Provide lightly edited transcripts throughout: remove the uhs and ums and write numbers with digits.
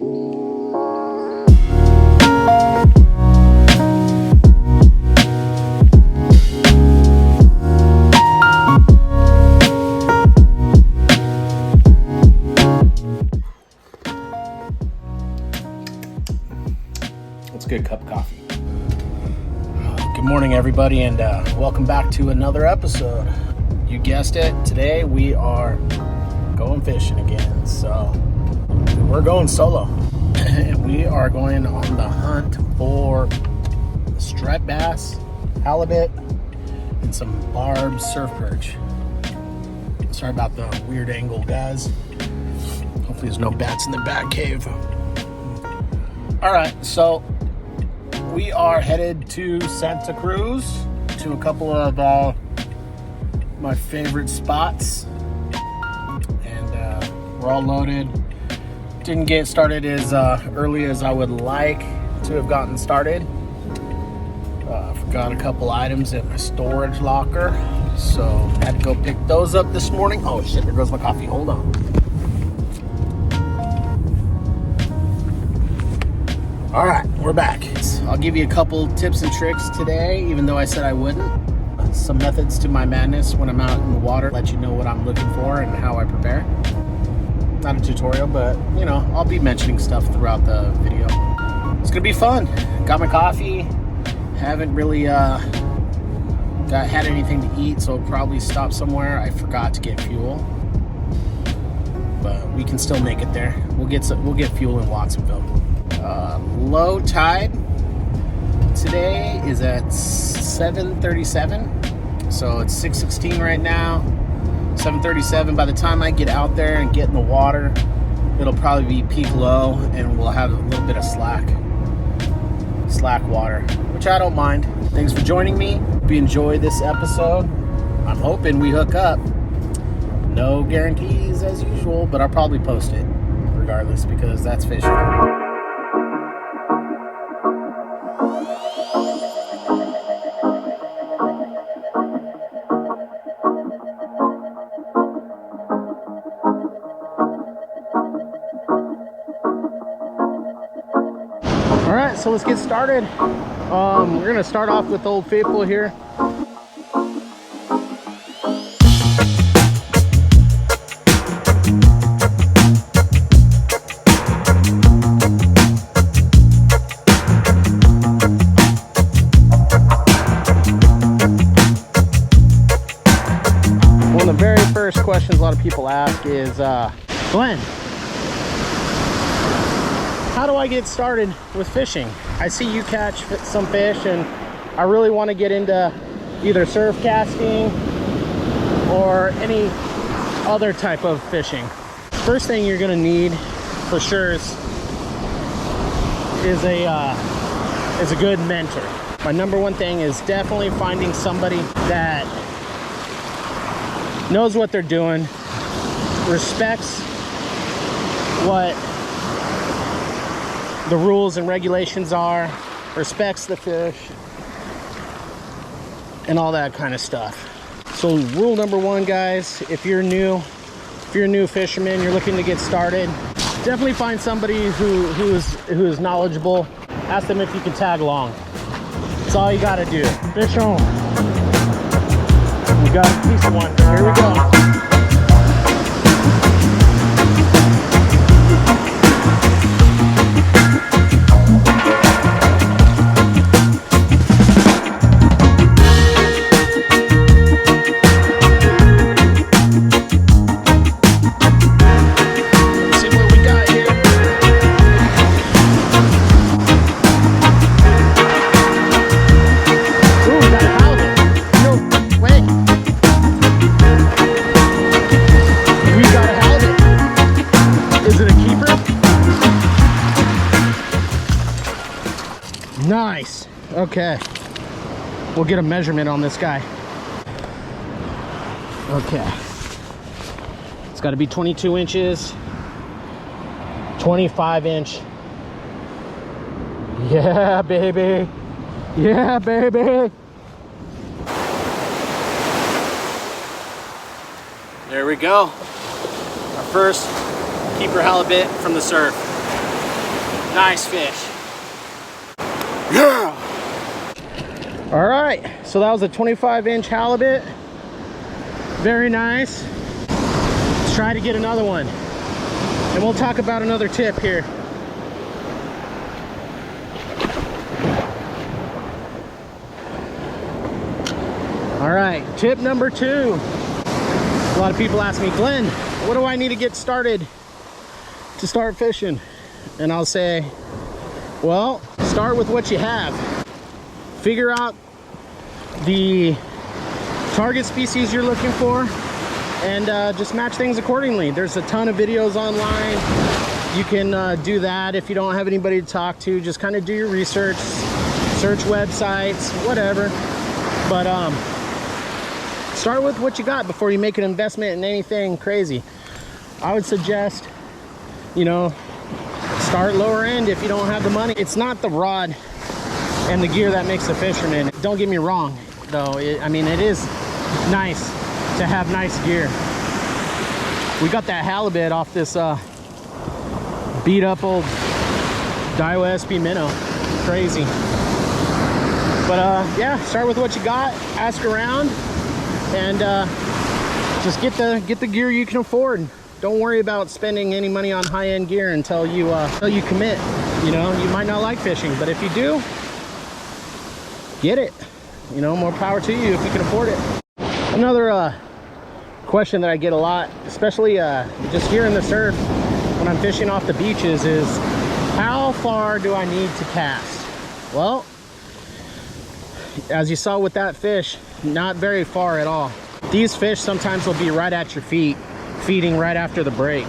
It's a good cup of coffee. Good morning, everybody, and welcome back to another episode. You guessed it, today we are going fishing again. So we're going solo. And we are going on the hunt for striped bass, halibut, and some barb surf perch. Sorry about the weird angle, guys. Hopefully there's no bats in the bat cave. Alright, so we are headed to Santa Cruz to a couple of my favorite spots, and we're all loaded. Didn't get started as early as I would like to have gotten started. Forgot a couple items in my storage locker, so had to go pick those up this morning. Oh shit, there goes my coffee. Hold on. All right, we're back. I'll give you a couple tips and tricks today, even though I said I wouldn't. Some methods to my madness when I'm out in the water, let you know what I'm looking for and how I prepare. Not a tutorial, but you know, I'll be mentioning stuff throughout the video. It's gonna be fun. Got my coffee. Haven't really had anything to eat, so I'll probably stop somewhere. I forgot to get fuel, but we can still make it there. We'll get fuel in Watsonville. Low tide today is at 7:37, so it's 6:16 right now. 7:37. By the time I get out there and get in the water, it'll probably be peak low, and we'll have a little bit of slack water, which I don't mind. Thanks for joining me. Hope you enjoy this episode. I'm hoping we hook up. No guarantees as usual, but I'll probably post it regardless because that's fishing. All right, so let's get started. We're gonna start off with Old Faithful here. One of the very first questions a lot of people ask is, Glenn, how do I get started with fishing? I see you catch some fish and I really want to get into either surf casting or any other type of fishing. First thing you're going to need for sure is a good mentor. My number one thing is definitely finding somebody that knows what they're doing, respects what the rules and regulations are, respects the fish, and all that kind of stuff. So rule number one, guys, if you're a new fisherman, you're looking to get started, definitely find somebody who is knowledgeable. Ask them if you can tag along. That's all you gotta do. Fish on. We got a piece of one. Here we go. Nice. Okay. We'll get a measurement on this guy. Okay. It's got to be 22 inches. 25 inch. Yeah, baby. Yeah, baby. There we go. Our first keeper halibut from the surf. Nice fish. Yeah. All right, so that was a 25-inch halibut. Very nice. Let's try to get another one, and we'll talk about another tip here. All right, tip number 2. A lot of people ask me, Glenn, what do I need to get started to start fishing? And I'll say, well, start with what you have. Figure out the target species you're looking for, and just match things accordingly. There's a ton of videos online. You can do that if you don't have anybody to talk to. Just kind of do your research, search websites, whatever. But start with what you got before you make an investment in anything crazy. I would suggest, you know, start lower end if you don't have the money. It's not the rod and the gear that makes a fisherman. Don't get me wrong, though. I mean, it is nice to have nice gear. We got that halibut off this beat up old Daiwa SP minnow. Crazy. But yeah, start with what you got, ask around, and just get the gear you can afford. Don't worry about spending any money on high-end gear until you commit. You know, you might not like fishing, but if you do, get it. You know, more power to you if you can afford it. Another question that I get a lot, especially just here in the surf when I'm fishing off the beaches, is how far do I need to cast? Well, as you saw with that fish, not very far at all. These fish sometimes will be right at your feet, feeding right after the break.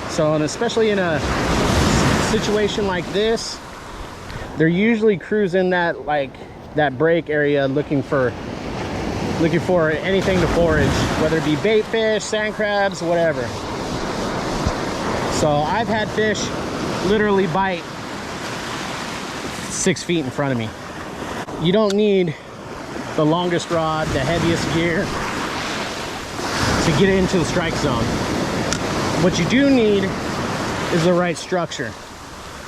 So, and especially in a situation like this, they're usually cruising that break area looking for anything to forage, whether it be bait fish, sand crabs, whatever. So I've had fish literally bite 6 feet in front of me. You don't need the longest rod, the heaviest gear to get into the strike zone. What you do need is the right structure.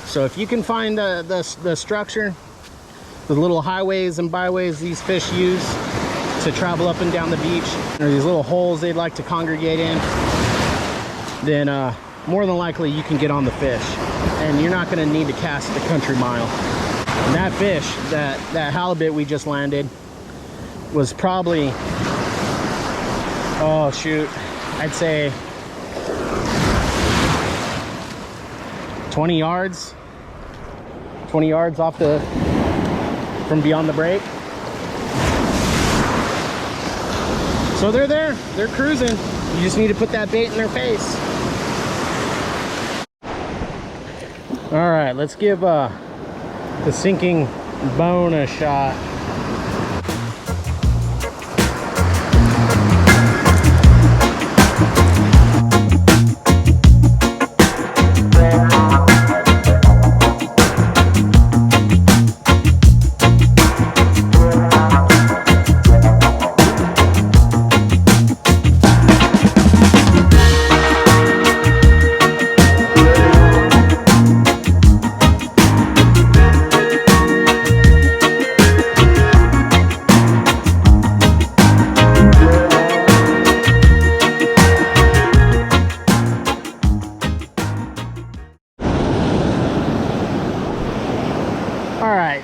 So if you can find the structure, the little highways and byways these fish use to travel up and down the beach, or these little holes they'd like to congregate in, then more than likely you can get on the fish, and you're not going to need to cast the country mile. And that fish, that halibut we just landed, was probably, oh shoot, I'd say 20 yards off from beyond the break. So they're there, they're cruising. You just need to put that bait in their face. All right, let's give the sinking bone a shot.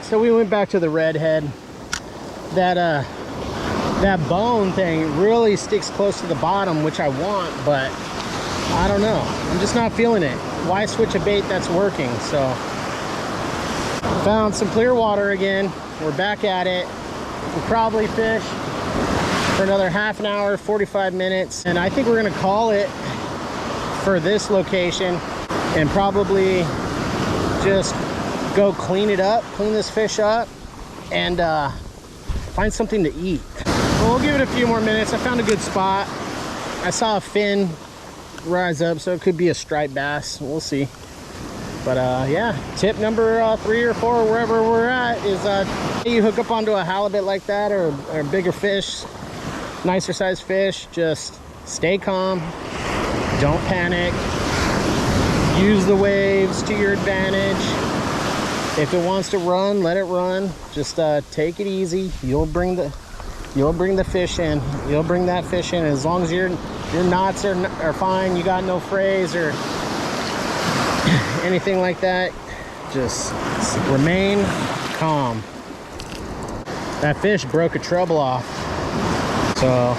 So we went back to the redhead. That bone thing really sticks close to the bottom, which I want, but I don't know. I'm just not feeling it. Why switch a bait that's working? So found some clear water again. We're back at it. We'll probably fish for another half an hour, 45 minutes, and I think we're gonna call it for this location and probably just go clean it up, clean this fish up, and find something to eat. Well, we'll give it a few more minutes. I found a good spot. I saw a fin rise up, so it could be a striped bass. We'll see. But yeah, tip number 3 or 4, wherever we're at, is you hook up onto a halibut like that, or bigger fish, nicer sized fish, just stay calm, don't panic, use the waves to your advantage. If it wants to run, let it run. Just take it easy. You'll bring the fish in. You'll bring that fish in. As long as your knots are fine, you got no frays or anything like that, just remain calm. That fish broke a treble off. So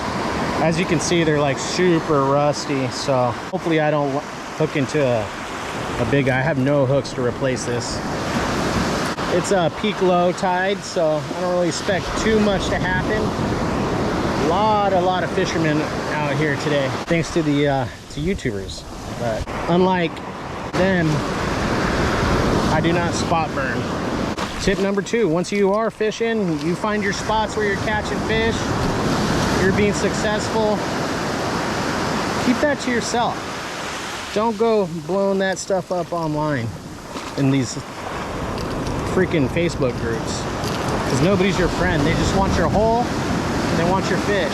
as you can see, they're like super rusty. So hopefully I don't hook into a big eye. I have no hooks to replace this. It's a peak low tide, so I don't really expect too much to happen. A lot of fishermen out here today, thanks to the to YouTubers. But unlike them, I do not spot burn. Tip number 2, once you are fishing, you find your spots where you're catching fish, you're being successful, keep that to yourself. Don't go blowing that stuff up online in these freaking Facebook groups, because nobody's your friend. They just want your hole and they want your fish.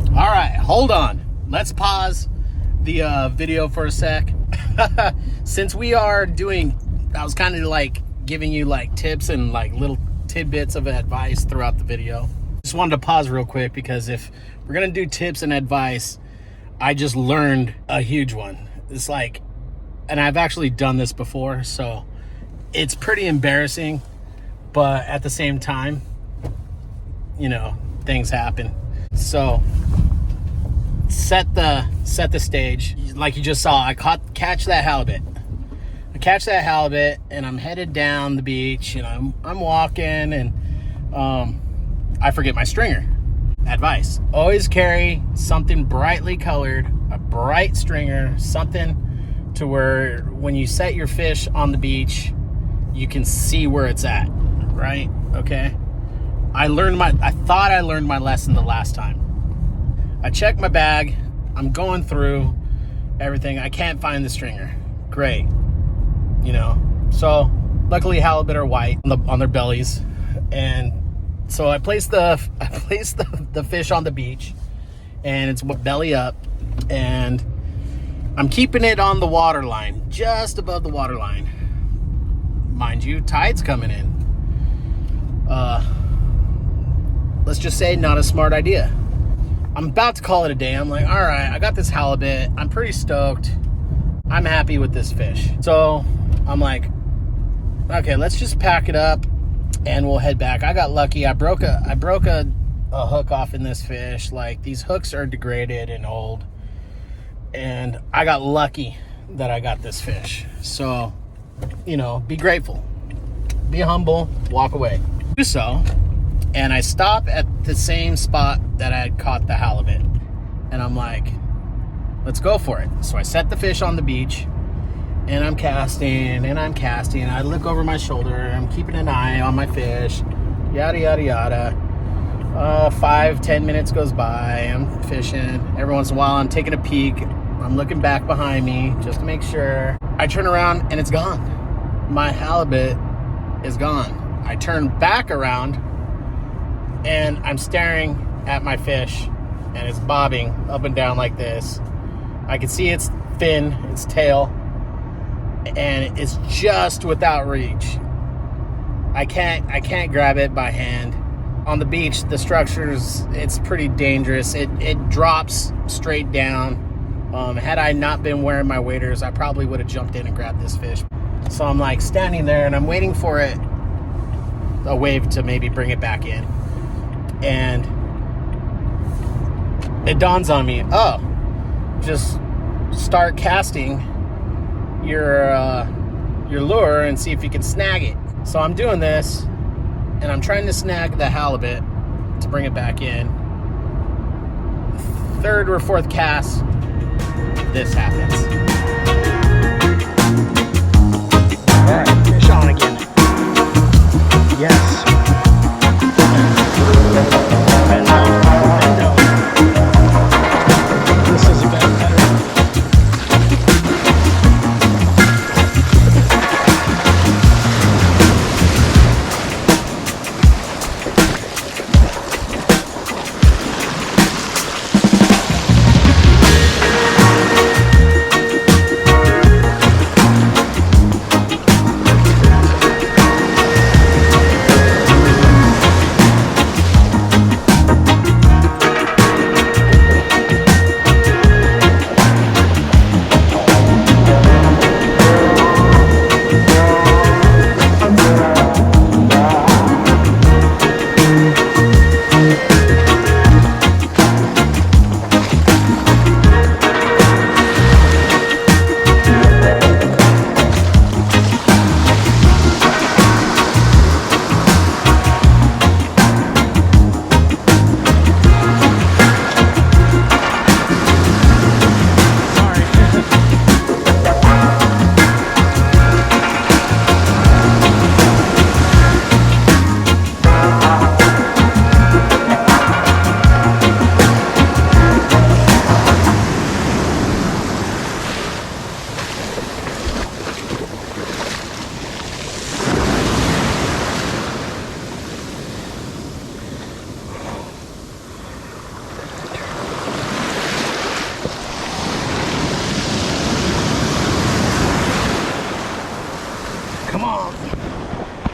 All right, hold on. Let's pause the video for a sec. Since we are doing, I was kind of like giving you like tips and like little tidbits of advice throughout the video. Just wanted to pause real quick, because if we're gonna do tips and advice, I just learned a huge one. It's like, and I've actually done this before, so it's pretty embarrassing, but at the same time, you know, things happen. So set the stage. Like you just saw, I catch that halibut. I catch that halibut and I'm headed down the beach, and I'm walking, and I forget my stringer. Advice: always carry something brightly colored, a bright stringer, something to where when you set your fish on the beach, you can see where it's at, right? Okay. I thought I learned my lesson the last time. I checked my bag. I'm going through everything. I can't find the stringer. Great. You know, so luckily halibut are white on their bellies. And so I placed the fish on the beach, and it's belly up, and I'm keeping it on the water line, just above the water line. Mind you, tide's coming in. Let's just say not a smart idea. I'm about to call it a day. I'm like, all right, I got this halibut. I'm pretty stoked. I'm happy with this fish. So I'm like, okay, let's just pack it up and we'll head back. I got lucky. I broke a hook off in this fish. Like, these hooks are degraded and old, and I got lucky that I got this fish. So, you know, be grateful, be humble, walk away. Do so, and I stop at the same spot that I had caught the halibut, and I'm like, let's go for it. So I set the fish on the beach, and I'm casting, and I'm casting. I look over my shoulder, I'm keeping an eye on my fish, yada, yada, yada. 5-10 minutes goes by, I'm fishing. Every once in a while, I'm taking a peek. I'm looking back behind me just to make sure. I turn around, and it's gone. My halibut is gone. I turn back around, and I'm staring at my fish, and it's bobbing up and down like this. I can see its fin, its tail, and it's just without reach. I can't grab it by hand. On the beach, the structures, it's pretty dangerous. It drops straight down. Had I not been wearing my waders, I probably would have jumped in and grabbed this fish. So I'm like standing there, and I'm waiting for a wave to maybe bring it back in. And it dawns on me, oh, just start casting your lure and see if you can snag it. So I'm doing this, and I'm trying to snag the halibut to bring it back in. Third or fourth cast, this happens. All right, fish on again. Yes. Bend down. This is better.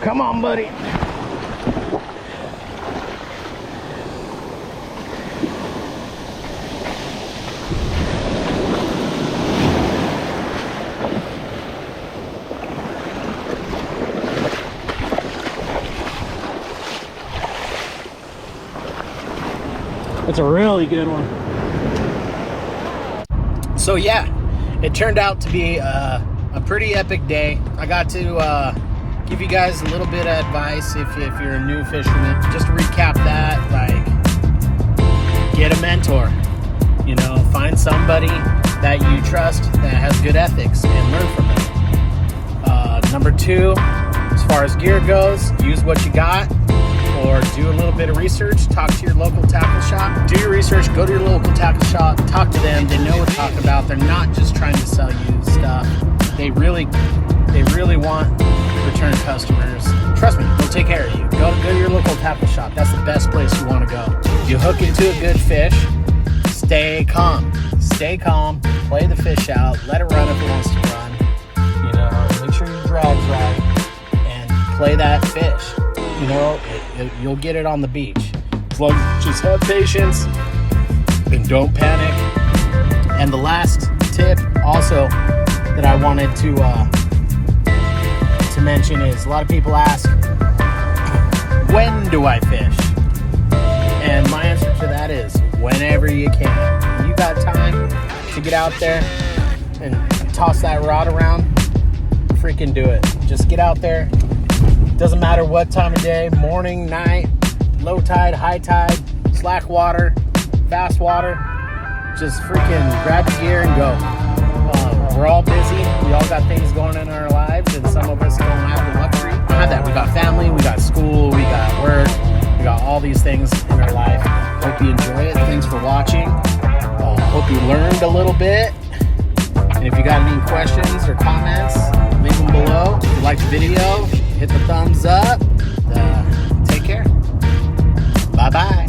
Come on, buddy. It's a really good one. So yeah, it turned out to be a pretty epic day. I got to give you guys a little bit of advice if you're a new fisherman. Just to recap that, like, get a mentor. You know, find somebody that you trust that has good ethics and learn from them. Number 2, as far as gear goes, use what you got. Or do a little bit of research, talk to your local tackle shop. Do your research, go to your local tackle shop, talk to them. They know what to talk about. They're not just trying to sell you stuff. They really want return customers. Trust me, they'll take care of you. Go to your local tackle shop. That's the best place you want to go. You hook into a good fish, stay calm. Stay calm, play the fish out, let it run if it wants to run. You know, make sure your drag's right, and play that fish. You know, you'll get it on the beach. As long as you just have patience and don't panic. And the last tip also that I wanted to mention is, a lot of people ask, when do I fish? And my answer to that is, whenever you can. When you got time to get out there and toss that rod around, freaking do it. Just get out there. Doesn't matter what time of day, morning, night, low tide, high tide, slack water, fast water. Just freaking grab your gear and go. We're all busy. We all got things going on in our lives, and some of us don't have the luxury. We have that. We got family, we got school, we got work, we got all these things in our life. Hope you enjoy it. Thanks for watching. Hope you learned a little bit. And if you got any questions or comments, leave them below. If you liked the video, hit the thumbs up. Take care. Bye-bye.